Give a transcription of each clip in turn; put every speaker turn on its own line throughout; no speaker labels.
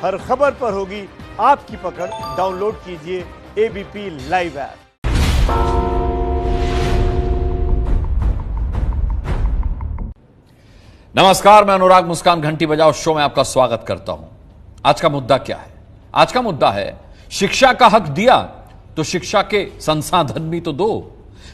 हर खबर पर होगी आपकी पकड़। डाउनलोड कीजिए एबीपी लाइव ऐप।
नमस्कार, मैं अनुराग मुस्कान घंटी बजाओ शो में आपका स्वागत करता हूं। आज का मुद्दा क्या है? आज का मुद्दा है शिक्षा का हक दिया तो शिक्षा के संसाधन भी तो दो।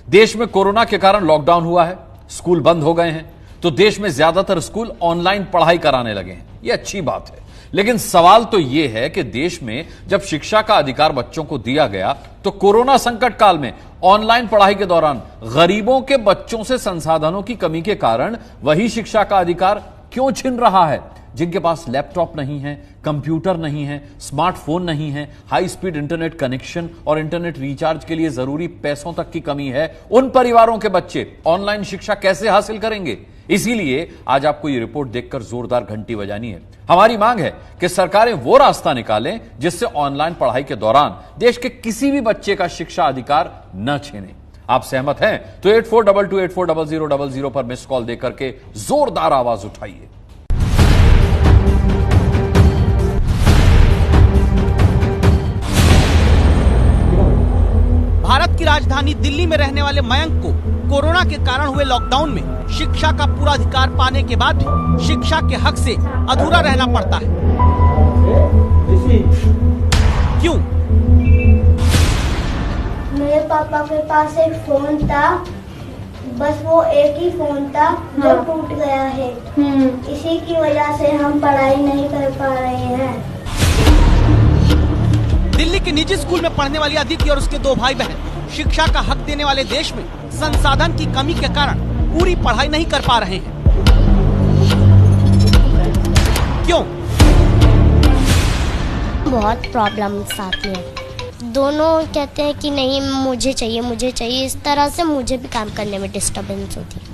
देश में कोरोना के कारण लॉकडाउन हुआ है, स्कूल बंद हो गए हैं, तो देश में ज्यादातर स्कूल ऑनलाइन पढ़ाई कराने लगे हैं। यह अच्छी बात है, लेकिन सवाल तो यह है कि देश में जब शिक्षा का अधिकार बच्चों को दिया गया तो कोरोना संकट काल में ऑनलाइन पढ़ाई के दौरान गरीबों के बच्चों से संसाधनों की कमी के कारण वही शिक्षा का अधिकार क्यों छिन रहा है? जिनके पास लैपटॉप नहीं है, कंप्यूटर नहीं है, स्मार्टफोन नहीं है, हाई स्पीड इंटरनेट कनेक्शन और इंटरनेट रिचार्ज के लिए जरूरी पैसों तक की कमी है, उन परिवारों के बच्चे ऑनलाइन शिक्षा कैसे हासिल करेंगे? इसीलिए आज आपको यह रिपोर्ट देखकर जोरदार घंटी बजानी है। हमारी मांग है कि सरकारें वो रास्ता निकालें जिससे ऑनलाइन पढ़ाई के दौरान देश के किसी भी बच्चे का शिक्षा अधिकार न छीने। आप सहमत हैं तो 8422840000 पर मिस कॉल देकर के जोरदार आवाज उठाइए।
भारत की राजधानी दिल्ली में रहने वाले मयंक को कोरोना के कारण हुए लॉकडाउन में शिक्षा का पूरा अधिकार पाने के बाद भी शिक्षा के हक से अधूरा रहना पड़ता है। क्यों?
मेरे पापा के पास एक फोन था, बस वो एक ही फोन था जो टूट गया है। इसी की वजह से हम पढ़ाई नहीं कर पा रहे हैं।
दिल्ली के निजी स्कूल में पढ़ने वाली अदिति और उसके 2 भाई बहन शिक्षा का हक देने वाले देश में संसाधन की कमी के कारण पूरी पढ़ाई नहीं कर पा रहे हैं। क्यों?
बहुत प्रॉब्लम्स आती हैं। दोनों कहते हैं कि नहीं मुझे चाहिए, इस तरह से मुझे भी काम करने में डिस्टर्बेंस होती है।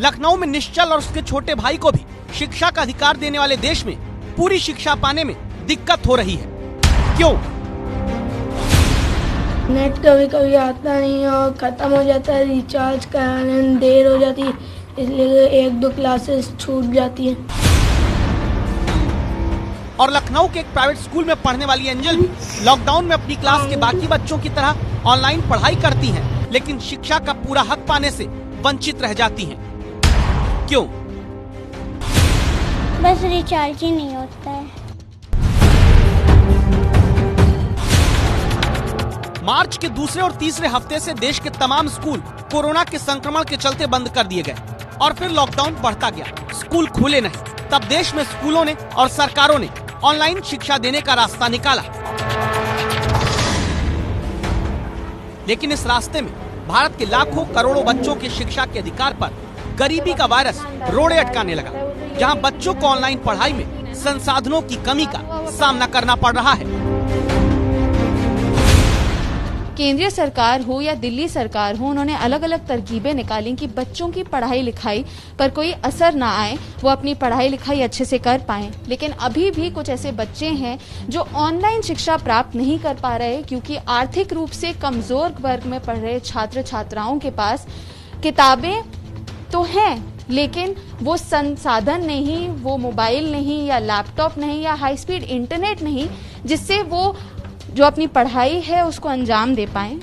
लखनऊ में निश्चल और उसके छोटे भाई को भी शिक्षा का अधिकार देने वाले देश में पूरी शिक्षा पाने में दिक्कत हो रही है। क्यों?
नेट कभी कभी आता नहीं है और ख़त्म हो जाता है, रिचार्ज कराने में देर हो जाती है, इसलिए 1-2 क्लासेस छूट जाती हैं।
और लखनऊ के एक प्राइवेट स्कूल में पढ़ने वाली एंजल भी लॉकडाउन में अपनी क्लास के बाकी बच्चों की तरह ऑनलाइन पढ़ाई करती हैं, लेकिन शिक्षा का पूरा हक पाने से वंचित रह जाती हैं। क्यों?
बस रिचार्ज ही नहीं होता है।
मार्च के दूसरे और तीसरे हफ्ते से देश के तमाम स्कूल कोरोना के संक्रमण के चलते बंद कर दिए गए और फिर लॉकडाउन बढ़ता गया, स्कूल खुले नहीं। तब देश में स्कूलों ने और सरकारों ने ऑनलाइन शिक्षा देने का रास्ता निकाला, लेकिन इस रास्ते में भारत के लाखों करोड़ों बच्चों के शिक्षा के अधिकार पर गरीबी का वायरस रोड़े अटकाने लगा, जहां बच्चों को ऑनलाइन पढ़ाई में संसाधनों की कमी का सामना करना पड़ रहा है।
केंद्रीय सरकार हो या दिल्ली सरकार हो, उन्होंने अलग अलग तरकीबें निकाली कि बच्चों की पढ़ाई लिखाई पर कोई असर ना आए, वो अपनी पढ़ाई लिखाई अच्छे से कर पाएं। लेकिन अभी भी कुछ ऐसे बच्चे हैं जो ऑनलाइन शिक्षा प्राप्त नहीं कर पा रहे, क्योंकि आर्थिक रूप से कमजोर वर्ग में पढ़ रहे छात्र छात्राओं के पास किताबें तो हैं, लेकिन वो संसाधन नहीं, वो मोबाइल नहीं या लैपटॉप नहीं या हाई स्पीड इंटरनेट नहीं, जिससे वो जो अपनी पढ़ाई है उसको अंजाम दे पाएं।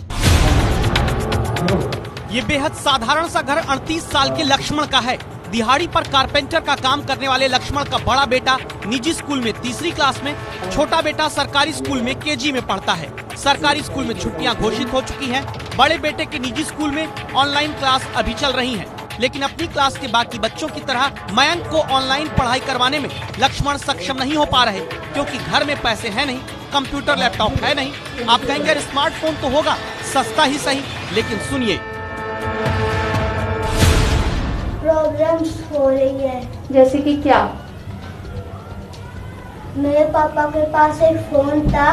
ये बेहद साधारण सा घर 38 साल के लक्ष्मण का है। दिहाड़ी पर कारपेंटर का काम करने वाले लक्ष्मण का बड़ा बेटा निजी स्कूल में 3री क्लास में, छोटा बेटा सरकारी स्कूल में केजी में पढ़ता है। सरकारी स्कूल में छुट्टियां घोषित हो चुकी हैं। बड़े बेटे के निजी स्कूल में ऑनलाइन क्लास अभी चल रही है, लेकिन अपनी क्लास के बाकी बच्चों की तरह मयंक को ऑनलाइन पढ़ाई करवाने में लक्ष्मण सक्षम नहीं हो पा रहे, क्योंकि घर में पैसे है नहीं, कंप्यूटर लैपटॉप है नहीं। आप कहेंगे स्मार्टफोन तो होगा, सस्ता ही सही, लेकिन सुनिए,
प्रॉब्लम्स हो रही है।
जैसे कि क्या?
मेरे पापा के पास एक फोन था,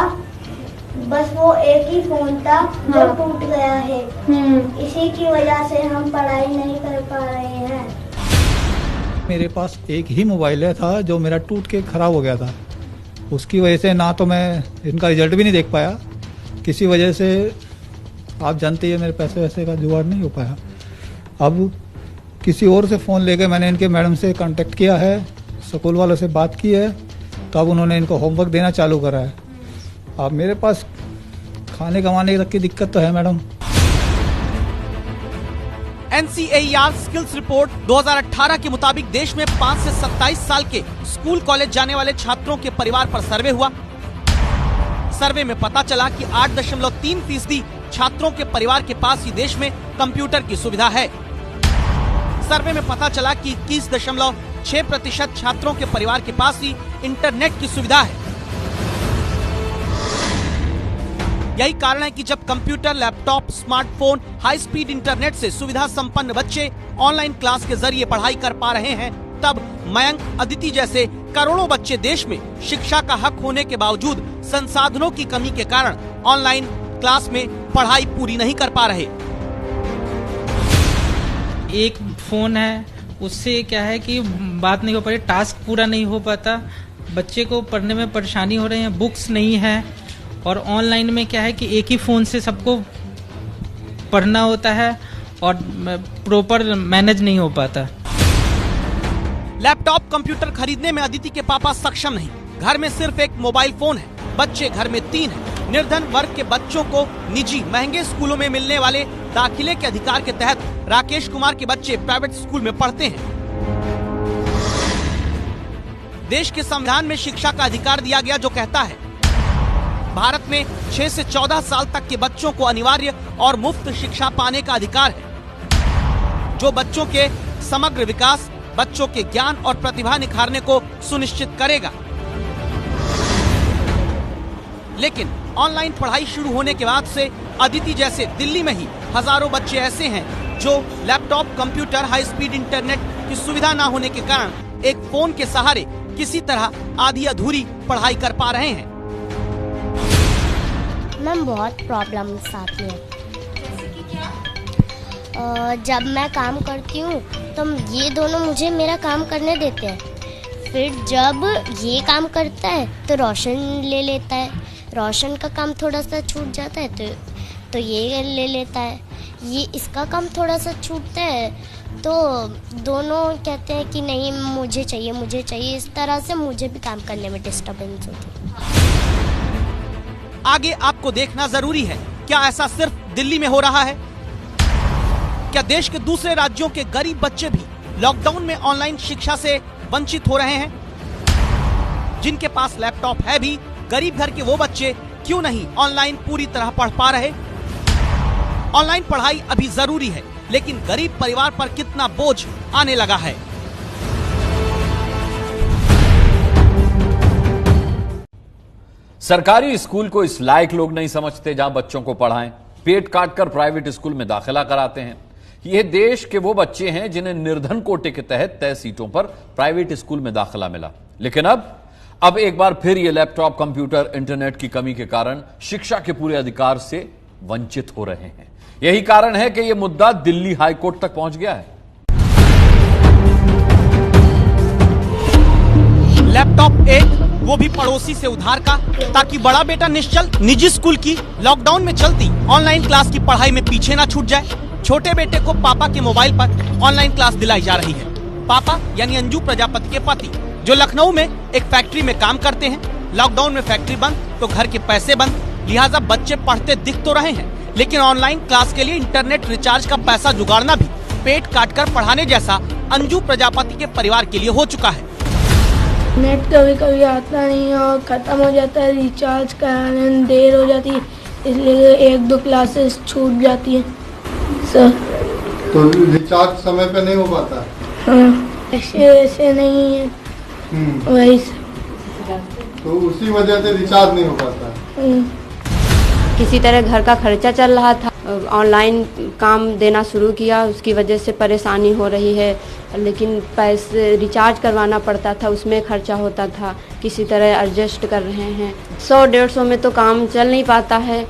बस वो एक ही फोन था जो टूट गया है। इसी की वजह से हम पढ़ाई नहीं कर पा रहे हैं।
मेरे पास एक ही मोबाइल था जो मेरा टूट के खराब हो गया था। उसकी वजह से ना तो मैं इनका रिजल्ट भी नहीं देख पाया, किसी वजह से आप जानते हैं मेरे पैसे वैसे का जुगाड़ नहीं हो पाया। अब किसी और से फ़ोन लेके मैंने इनके मैडम से कांटेक्ट किया है, स्कूल वालों से बात की है तब उन्होंने इनको होमवर्क देना चालू करा है। अब मेरे पास खाने कमाने तक की दिक्कत तो है मैडम।
NCAER स्किल्स रिपोर्ट 2018 के मुताबिक देश में 5 से 27 साल के स्कूल कॉलेज जाने वाले छात्रों के परिवार पर सर्वे हुआ। सर्वे में पता चला कि 8.3% छात्रों के परिवार के पास ही देश में कंप्यूटर की सुविधा है। सर्वे में पता चला कि 21.6% छात्रों के परिवार के पास ही इंटरनेट की सुविधा है। यही कारण है कि जब computer, laptop, smartphone, high speed internet से सुविधा संपन्न बच्चे ऑनलाइन क्लास के जरिए पढ़ाई कर पा रहे हैं, तब मयंक, अदिति जैसे करोड़ों बच्चे देश में शिक्षा का हक होने के बावजूद संसाधनों की कमी के कारण ऑनलाइन क्लास में पढ़ाई पूरी नहीं कर पा रहे।
एक फोन है, उससे क्या है कि बात नहीं हो पा रही, टास्क पूरा नहीं हो पाता, बच्चे को पढ़ने में परेशानी हो रही है, बुक्स नहीं है, और ऑनलाइन में क्या है कि एक ही फोन से सबको पढ़ना होता है और प्रॉपर मैनेज नहीं हो पाता।
लैपटॉप, कंप्यूटर खरीदने में अदिति के पापा सक्षम नहीं। घर में सिर्फ एक मोबाइल फोन है। बच्चे घर में 3 हैं। निर्धन वर्ग के बच्चों को निजी महंगे स्कूलों में मिलने वाले दाखिले के अधिकार के तहत राकेश कुमार के बच्चे प्राइवेट स्कूल में पढ़ते हैं। देश के संविधान में शिक्षा का अधिकार दिया गया, जो कहता है भारत में 6 से 14 साल तक के बच्चों को अनिवार्य और मुफ्त शिक्षा पाने का अधिकार है, जो बच्चों के समग्र विकास, बच्चों के ज्ञान और प्रतिभा निखारने को सुनिश्चित करेगा। लेकिन ऑनलाइन पढ़ाई शुरू होने के बाद से अदिति जैसे दिल्ली में ही हजारों बच्चे ऐसे हैं जो laptop, computer, high speed internet की सुविधा न होने के कारण एक फोन के सहारे किसी तरह आधी अधूरी पढ़ाई कर पा रहे हैं।
मैम, बहुत प्रॉब्लम्स आती हैं। जब मैं काम करती हूँ तो ये दोनों मुझे मेरा काम करने देते हैं, फिर जब ये काम करता है तो रोशन ले लेता है, रोशन का काम थोड़ा सा छूट जाता है तो ये ले लेता है, ये इसका काम थोड़ा सा छूटता है तो दोनों कहते हैं कि नहीं मुझे चाहिए। इस तरह से मुझे भी काम करने में डिस्टर्बेंस होती है।
आगे आपको देखना जरूरी है, क्या ऐसा सिर्फ दिल्ली में हो रहा है? क्या देश के दूसरे राज्यों के गरीब बच्चे भी लॉकडाउन में ऑनलाइन शिक्षा से वंचित हो रहे हैं? जिनके पास लैपटॉप है भी, गरीब घर के वो बच्चे क्यों नहीं ऑनलाइन पूरी तरह पढ़ पा रहे? ऑनलाइन पढ़ाई अभी जरूरी है, लेकिन गरीब परिवार पर कितना बोझ आने लगा है।
सरकारी स्कूल को इस लायक लोग नहीं समझते जहां बच्चों को पढ़ाएं, पेट काटकर प्राइवेट स्कूल में दाखिला कराते हैं। ये देश के वो बच्चे हैं जिन्हें निर्धन कोटे के तहत तय सीटों पर प्राइवेट स्कूल में दाखिला मिला, लेकिन अब एक बार फिर ये लैपटॉप, कंप्यूटर, इंटरनेट की कमी के कारण शिक्षा के पूरे अधिकार से वंचित हो रहे हैं। यही कारण है कि यह मुद्दा दिल्ली हाई कोर्ट तक पहुंच गया है।
लैपटॉप एक, वो भी पड़ोसी से उधार का, ताकि बड़ा बेटा निश्चल निजी स्कूल की लॉकडाउन में चलती ऑनलाइन क्लास की पढ़ाई में पीछे ना छूट जाए। छोटे बेटे को पापा के मोबाइल पर ऑनलाइन क्लास दिलाई जा रही है। पापा यानी अंजू प्रजापति के पति, जो लखनऊ में एक फैक्ट्री में काम करते हैं। लॉकडाउन में फैक्ट्री बंद तो घर के पैसे बंद, लिहाजा बच्चे पढ़ते दिख तो रहे हैं, लेकिन ऑनलाइन क्लास के लिए इंटरनेट रिचार्ज का पैसा जुगाड़ना भी पेट काटकर पढ़ाने जैसा अंजू प्रजापति के परिवार के लिए हो चुका है।
नेट कभी कभी आता नहीं है और ख़त्म हो जाता है, रिचार्ज कराने में देर हो जाती है, इसलिए 1-2 क्लासेस छूट जाती हैं सर।
तो रिचार्ज समय पे नहीं हो पाता?
हाँ, ऐसे नहीं है, वही से।
तो उसी वजह से रिचार्ज नहीं हो पाता।
किसी तरह घर का खर्चा चल रहा था, ऑनलाइन काम देना शुरू किया, उसकी वजह से परेशानी हो रही है, लेकिन पैसे रिचार्ज करवाना पड़ता था, उसमें खर्चा होता था, किसी तरह एडजस्ट कर रहे हैं। 100-150 में तो काम चल नहीं पाता है,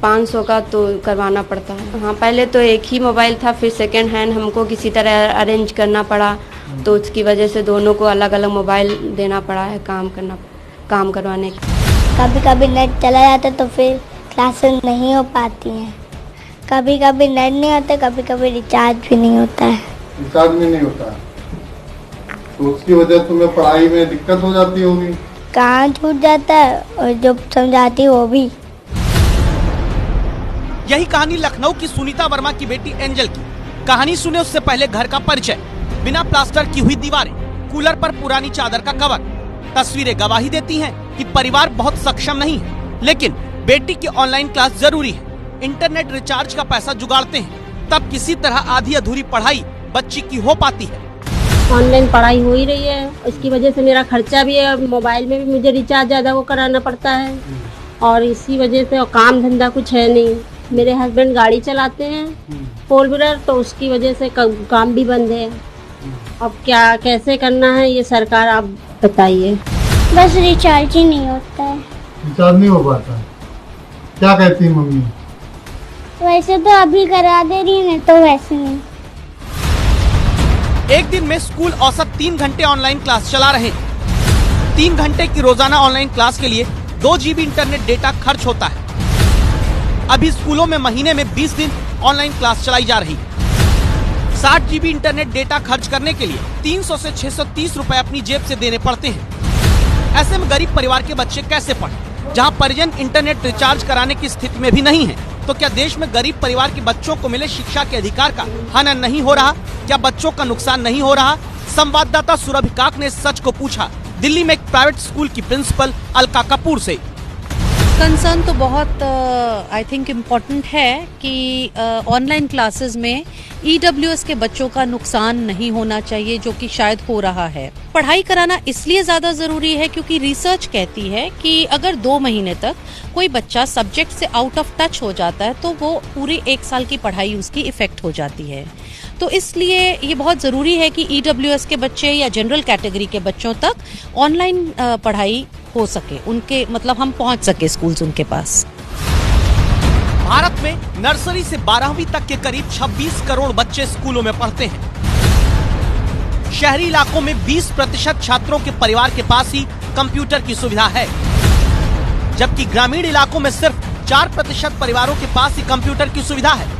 500 का तो करवाना पड़ता है। हाँ, पहले तो एक ही मोबाइल था, फिर सेकेंड हैंड हमको किसी तरह अरेंज करना पड़ा, तो उसकी वजह से दोनों को अलग अलग मोबाइल देना पड़ा है काम करवाने के।
कभी कभी नेट चला जाता तो फिर क्लासेस नहीं हो पाती हैं, कभी कभी नेट नहीं होता, कभी कभी रिचार्ज भी नहीं होता है।
रिचार्ज भी नहीं होता, तो उसकी वजह तुम्हें पढ़ाई में दिक्कत हो जाती होगी।
कहाँ छूट जाता है और जो समझाती है वो भी।
यही कहानी लखनऊ की सुनीता वर्मा की बेटी एंजल की। कहानी सुने उससे पहले घर का परिचय, बिना प्लास्टर की हुई दीवारें, कूलर पर पुरानी चादर का कवर। तस्वीरें गवाही देती हैं कि परिवार बहुत सक्षम नहीं है, लेकिन बेटी की ऑनलाइन क्लास जरूरी है। इंटरनेट रिचार्ज का पैसा जुगाड़ते हैं, तब किसी तरह आधी अधूरी पढ़ाई बच्ची की हो पाती है।
ऑनलाइन पढ़ाई हो ही रही है, इसकी वजह से मेरा खर्चा भी है, मोबाइल में भी मुझे रिचार्ज ज़्यादा वो कराना पड़ता है और इसी वजह से और काम धंधा कुछ है नहीं। मेरे हस्बैंड गाड़ी चलाते हैं 4 व्हीलर, तो उसकी वजह से काम भी बंद है। अब क्या कैसे करना है ये सरकार आप बताइए।
बस रिचार्ज ही नहीं होता है।
रिचार्ज नहीं हो पाता, क्या कहती है मम्मी?
वैसे तो अभी करा दे रही है, तो वैसे नहीं।
एक दिन में स्कूल औसत 3 घंटे ऑनलाइन क्लास चला रहे। 3 घंटे की रोजाना ऑनलाइन क्लास के लिए 2 GB इंटरनेट डेटा खर्च होता है। अभी स्कूलों में महीने में 20 दिन ऑनलाइन क्लास चलाई जा रही है। 60 GB इंटरनेट डेटा खर्च करने के लिए 300 से 630 रुपए अपनी जेब से देने पड़ते हैं। ऐसे में गरीब परिवार के बच्चे कैसे पढ़ें? जहां परिजन इंटरनेट रिचार्ज कराने की स्थिति में भी नहीं है, तो क्या देश में गरीब परिवार के बच्चों को मिले शिक्षा के अधिकार का हनन नहीं हो रहा? क्या बच्चों का नुकसान नहीं हो रहा? संवाददाता सुरभि काक ने इस सच को पूछा दिल्ली में एक प्राइवेट स्कूल की प्रिंसिपल अलका कपूर से।
कंसर्न तो बहुत आई थिंक इम्पोर्टेंट है कि ऑनलाइन क्लासेस में EWS के बच्चों का नुकसान नहीं होना चाहिए, जो कि शायद हो रहा है। पढ़ाई कराना इसलिए ज्यादा जरूरी है क्योंकि रिसर्च कहती है कि अगर 2 महीने तक कोई बच्चा सब्जेक्ट से आउट ऑफ टच हो जाता है तो वो पूरी 1 साल की पढ़ाई उसकी इफेक्ट हो जाती है। तो इसलिए ये बहुत जरूरी है कि EWS के बच्चे या जनरल कैटेगरी के बच्चों तक ऑनलाइन पढ़ाई हो सके, उनके मतलब हम पहुंच सके स्कूल्स उनके पास।
भारत में नर्सरी से 12वीं तक के करीब 26 करोड़ बच्चे स्कूलों में पढ़ते हैं। शहरी इलाकों में 20% छात्रों के परिवार के पास ही कंप्यूटर की सुविधा है, जबकि ग्रामीण इलाकों में सिर्फ 4% परिवारों के पास ही कंप्यूटर की सुविधा है।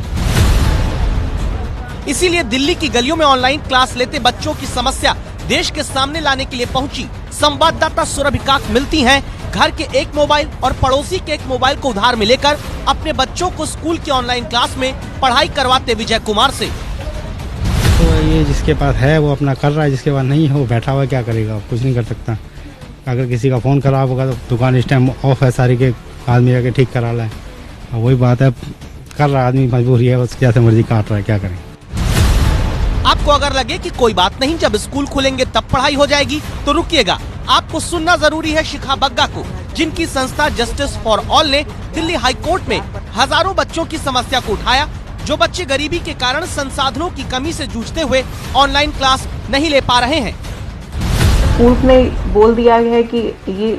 इसीलिए दिल्ली की गलियों में ऑनलाइन क्लास लेते बच्चों की समस्या देश के सामने लाने के लिए पहुंची संवाददाता सुरभि काक मिलती हैं घर के एक मोबाइल और पड़ोसी के एक मोबाइल को उधार में लेकर अपने बच्चों को स्कूल की ऑनलाइन क्लास में पढ़ाई करवाते विजय कुमार से।
तो ये जिसके पास है वो अपना कर रहा है, जिसके पास नहीं है वो बैठा हुआ क्या करेगा, कुछ नहीं कर सकता। अगर किसी का फोन खराब होगा तो दुकान इस टाइम ऑफ है सारी, के आदमी जाके ठीक करा लाए। वही बात है, कर रहा आदमी, मजबूरी है, उसकी जैसे मर्जी काट रहा है, क्या करें।
आपको अगर लगे कि कोई बात नहीं, जब स्कूल खुलेंगे तब पढ़ाई हो जाएगी, तो रुकिएगा। आपको सुनना जरूरी है शिखा बग्गा को, जिनकी संस्था जस्टिस फॉर ऑल ने दिल्ली हाई कोर्ट में हजारों बच्चों की समस्या को उठाया, जो बच्चे गरीबी के कारण संसाधनों की कमी से जूझते हुए ऑनलाइन क्लास नहीं ले पा रहे हैं।
स्कूल में बोल दिया गया है कि ये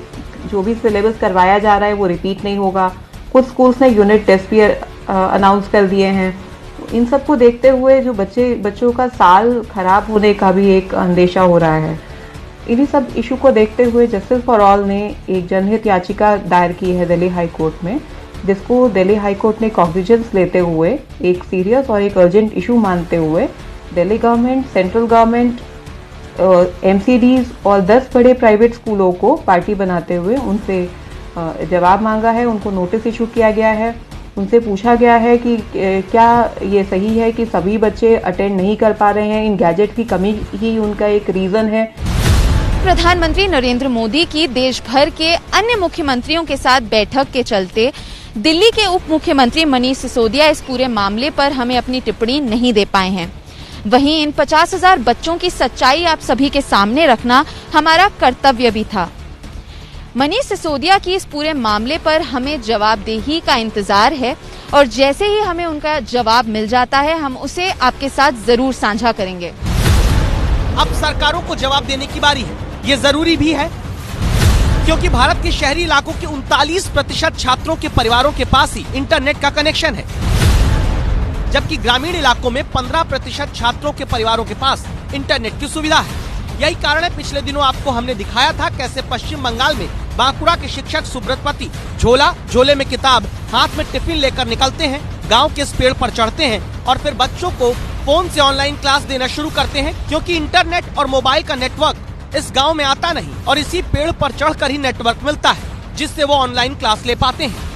जो भी सिलेबस करवाया जा रहा है वो रिपीट नहीं होगा। कुछ स्कूल्स ने यूनिट टेस्ट भी अनाउंस कर दिए हैं। इन सब को देखते हुए जो बच्चों का साल खराब होने का भी एक अंदेशा हो रहा है। इन्हीं सब इशू को देखते हुए जस्टिस फॉर ऑल ने एक जनहित याचिका दायर की है दिल्ली हाई कोर्ट में, जिसको दिल्ली हाई कोर्ट ने कॉग्निजेंस लेते हुए एक सीरियस और एक अर्जेंट इशू मानते हुए Delhi government, central government, MCDs और 10 बड़े प्राइवेट स्कूलों को पार्टी बनाते हुए उनसे जवाब मांगा है। उनको नोटिस इशू किया गया है। उनसे पूछा गया है कि क्या ये सही है कि सभी बच्चे अटेंड नहीं कर पा रहे हैं, इन गैजेट की कमी ही उनका एक रीजन है।
प्रधानमंत्री नरेंद्र मोदी की देश भर के अन्य मुख्यमंत्रियों के साथ बैठक के चलते दिल्ली के उप मुख्यमंत्री मनीष सिसोदिया इस पूरे मामले पर हमें अपनी टिप्पणी नहीं दे पाए हैं। वहीं इन 50,000 बच्चों की सच्चाई आप सभी के सामने रखना हमारा कर्तव्य भी था। मनीष सिसोदिया की इस पूरे मामले पर हमें जवाबदेही का इंतजार है और जैसे ही हमें उनका जवाब मिल जाता है हम उसे आपके साथ जरूर साझा करेंगे।
अब सरकारों को जवाब देने की बारी है। ये जरूरी भी है क्योंकि भारत के शहरी इलाकों के 39% छात्रों के परिवारों के पास ही इंटरनेट का कनेक्शन है, जबकि ग्रामीण इलाकों में 15% छात्रों के परिवारों के पास इंटरनेट की सुविधा है। यही कारण है पिछले दिनों आपको हमने दिखाया था कैसे पश्चिम बंगाल में बांकुड़ा के शिक्षक सुब्रत पति झोले में किताब, हाथ में टिफिन लेकर निकलते हैं, गांव के इस पेड़ पर चढ़ते हैं और फिर बच्चों को फोन से ऑनलाइन क्लास देना शुरू करते हैं, क्योंकि इंटरनेट और मोबाइल का नेटवर्क इस गांव में आता नहीं और इसी पेड़ पर चढ़कर ही नेटवर्क मिलता है, जिससे वो ऑनलाइन क्लास ले पाते हैं।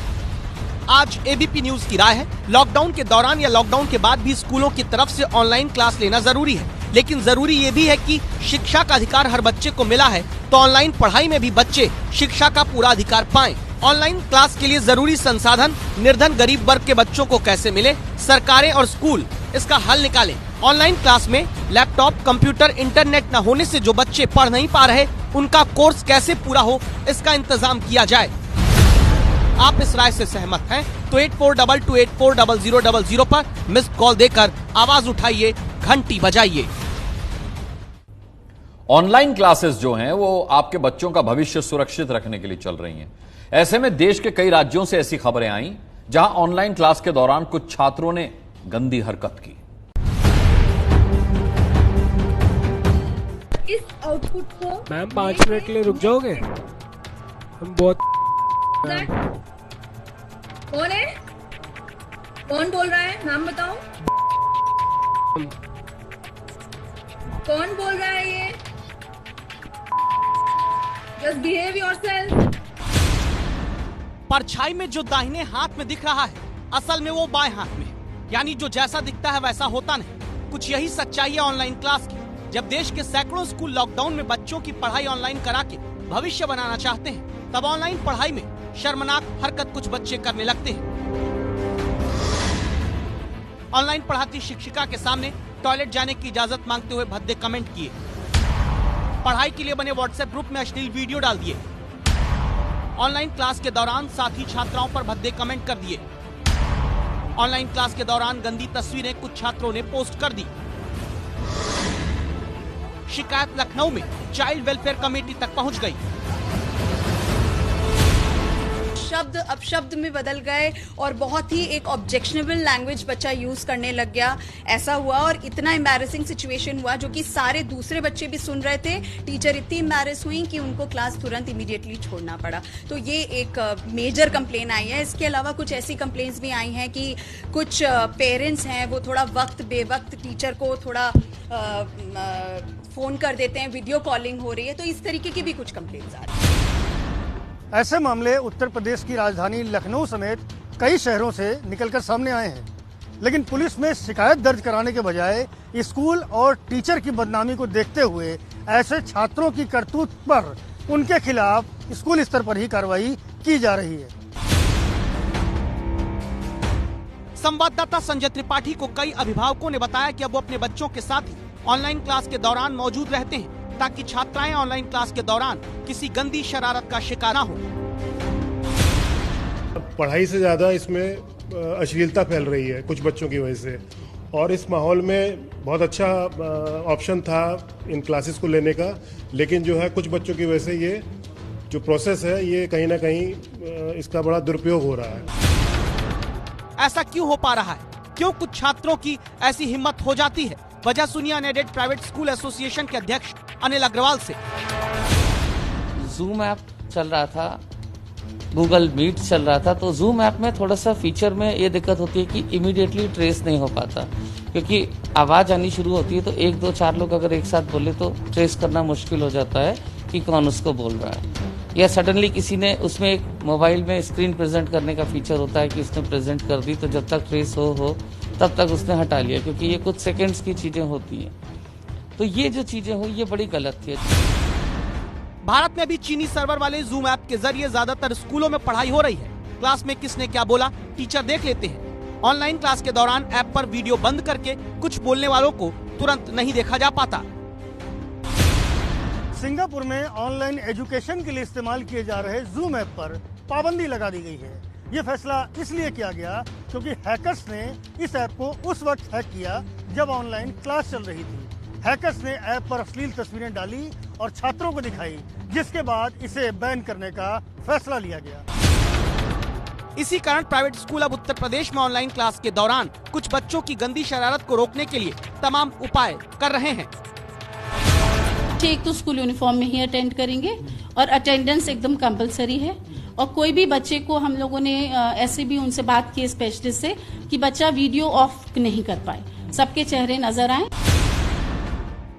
आज एबीपी न्यूज की राय है, लॉकडाउन के दौरान या लॉकडाउन के बाद भी स्कूलों की तरफ से ऑनलाइन क्लास लेना जरूरी है, लेकिन जरूरी ये भी है कि शिक्षा का अधिकार हर बच्चे को मिला है, तो ऑनलाइन पढ़ाई में भी बच्चे शिक्षा का पूरा अधिकार पाएं। ऑनलाइन क्लास के लिए जरूरी संसाधन निर्धन गरीब वर्ग के बच्चों को कैसे मिले, सरकारें और स्कूल इसका हल निकालें। ऑनलाइन क्लास में लैपटॉप, कंप्यूटर, इंटरनेट न होने से जो बच्चे पढ़ नहीं पा रहे, उनका कोर्स कैसे पूरा हो, इसका इंतजाम किया जाए। आप इस राय से सहमत हैं तो 8422840000 पर मिस्ड कॉल देकर आवाज उठाइए, घंटी बजाइए।
ऑनलाइन क्लासेस जो हैं वो आपके बच्चों का भविष्य सुरक्षित रखने के लिए चल रही हैं। ऐसे में देश के कई राज्यों से ऐसी खबरें आई जहां ऑनलाइन क्लास के दौरान कुछ छात्रों ने गंदी हरकत की।
इस आउटपुट को
मैम 5 मिनट के लिए रुक जाओगे? हम बहुत
कौन है? कौन बोल रहा है? नाम बताओ। कौन बोल रहा है ये? Just behave yourself.
परछाई में जो दाहिने हाथ में दिख रहा है, असल में वो बाएं हाथ में, यानी जो जैसा दिखता है वैसा होता नहीं। कुछ यही सच्चाई है ऑनलाइन क्लास की। जब देश के सैकड़ों स्कूल लॉकडाउन में बच्चों की पढ़ाई ऑनलाइन करा के भविष्य बनाना चाहते हैं, तब ऑनलाइन पढ़ाई में शर्मनाक हरकत कुछ बच्चे करने लगते हैं। ऑनलाइन पढ़ाती शिक्षिका के सामने टॉयलेट जाने की इजाजत मांगते हुए भद्दे कमेंट किए, पढ़ाई के लिए बने व्हाट्सएप ग्रुप में अश्लील वीडियो डाल दिए, ऑनलाइन क्लास के दौरान साथी छात्राओं पर भद्दे कमेंट कर दिए, ऑनलाइन क्लास के दौरान गंदी तस्वीरें कुछ छात्रों ने पोस्ट कर दी। शिकायत लखनऊ में चाइल्ड वेलफेयर कमेटी तक पहुंच गई।
शब्द अपशब्द में बदल गए और बहुत ही एक ऑब्जेक्शनेबल लैंग्वेज बच्चा यूज करने लग गया। ऐसा हुआ और इतना एम्बैरेसिंग सिचुएशन हुआ जो कि सारे दूसरे बच्चे भी सुन रहे थे। टीचर इतनी एम्बैरेस हुई कि उनको क्लास तुरंत इमीडिएटली छोड़ना पड़ा। तो ये एक मेजर कंप्लेन आई है। इसके अलावा कुछ ऐसी कंप्लेन्स भी आई हैं कि कुछ पेरेंट्स हैं वो थोड़ा वक्त बेवक्त टीचर को थोड़ा फोन कर देते हैं, वीडियो कॉलिंग हो रही है। तो इस तरीके की भी कुछ कंप्लेन्स आ रही है।
ऐसे मामले उत्तर प्रदेश की राजधानी लखनऊ समेत कई शहरों से निकलकर सामने आए हैं, लेकिन पुलिस में शिकायत दर्ज कराने के बजाय स्कूल और टीचर की बदनामी को देखते हुए ऐसे छात्रों की करतूत पर उनके खिलाफ स्कूल स्तर पर ही कार्रवाई की जा रही है।
संवाददाता संजय त्रिपाठी को कई अभिभावकों ने बताया कि अब वो अपने बच्चों के साथ ही ऑनलाइन क्लास के दौरान मौजूद रहते हैं ताकि छात्राएं ऑनलाइन क्लास के दौरान किसी गंदी शरारत का शिकार न हो।
पढ़ाई से ज़्यादा इसमें अश्लीलता फैल रही है कुछ बच्चों की वजह से, और इस माहौल में बहुत अच्छा ऑप्शन था इन क्लासेस को लेने का, लेकिन जो है कुछ बच्चों की वजह से ये जो प्रोसेस है ये कहीं ना कहीं इसका बड़ा दुरुपयोग हो रहा है।
ऐसा क्यों हो पा रहा है? क्यों कुछ छात्रों की ऐसी हिम्मत हो जाती है? वजह सुनिए अनएडेड प्राइवेट स्कूल एसोसिएशन के अध्यक्ष अनिल अग्रवाल से।
जूम ऐप चल रहा था, गूगल मीट चल रहा था, तो जूम ऐप में थोड़ा सा फीचर में ये दिक्कत होती है कि इमीडिएटली ट्रेस नहीं हो पाता, क्योंकि आवाज आनी शुरू होती है तो 1 2 4 लोग अगर एक साथ बोले तो ट्रेस करना मुश्किल हो जाता है कि कौन उसको बोल रहा है। या सडनली किसी ने उसमें एक मोबाइल में स्क्रीन प्रेजेंट करने का फीचर होता है कि उसने प्रेजेंट कर दी, तो जब तक ट्रेस हो तब तक उसने हटा लिया, क्योंकि ये कुछ सेकंड्स की चीजें होती हैं। तो ये जो चीजें हुई ये बड़ी गलत थी।
भारत में भी चीनी सर्वर वाले जूम ऐप के जरिए ज्यादातर स्कूलों में पढ़ाई हो रही है। क्लास में किसने क्या बोला टीचर देख लेते हैं। ऑनलाइन क्लास के दौरान ऐप पर वीडियो बंद करके कुछ बोलने वालों को तुरंत नहीं देखा जा पाता।
सिंगापुर में ऑनलाइन एजुकेशन के लिए इस्तेमाल किए जा रहे जूम ऐप पर पाबंदी लगा दी गई है। ये फैसला इसलिए किया गया क्योंकि हैकर्स ने इस ऐप को उस वक्त हैक किया जब ऑनलाइन क्लास चल रही थी। हैकर्स ने ऐप पर अश्लील तस्वीरें डाली और छात्रों को दिखाई, जिसके बाद इसे बैन करने का फैसला लिया गया।
इसी कारण प्राइवेट स्कूल अब उत्तर प्रदेश में ऑनलाइन क्लास के दौरान कुछ बच्चों की गंदी शरारत को रोकने के लिए तमाम उपाय कर रहे हैं।
एक तो स्कूल यूनिफॉर्म में ही अटेंड करेंगे और अटेंडेंस एकदम कंपलसरी है। और कोई भी बच्चे को हम लोगों ने ऐसे भी उनसे बात की स्पेशलिस्ट से कि बच्चा वीडियो ऑफ नहीं कर पाए, सबके चेहरे नजर आए।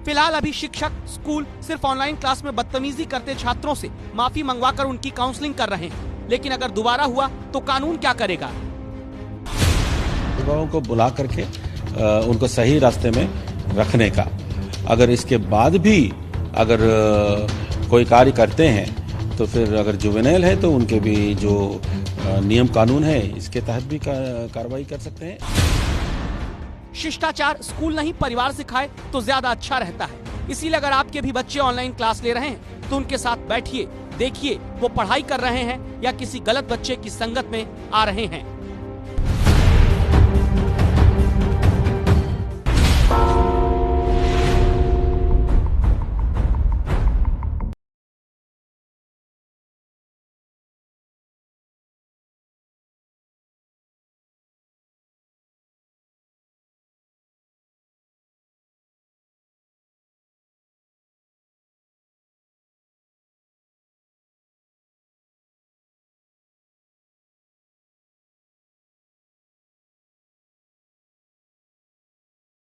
फिलहाल अभी शिक्षक स्कूल सिर्फ ऑनलाइन क्लास में बदतमीजी करते छात्रों से माफी मंगवाकर उनकी काउंसलिंग कर रहे हैं, लेकिन अगर दोबारा हुआ तो कानून क्या करेगा?
अभिभावकों को बुला करके उनको सही रास्ते में रखने का, अगर इसके बाद भी अगर कोई कार्य करते हैं तो फिर अगर जुवेनाइल है तो उनके भी जो नियम कानून है इसके तहत भी कार्रवाई कर सकते हैं।
शिष्टाचार स्कूल नहीं परिवार सिखाए तो ज्यादा अच्छा रहता है। इसीलिए अगर आपके भी बच्चे ऑनलाइन क्लास ले रहे हैं तो उनके साथ बैठिए, देखिए वो पढ़ाई कर रहे हैं या किसी गलत बच्चे की संगत में आ रहे हैं।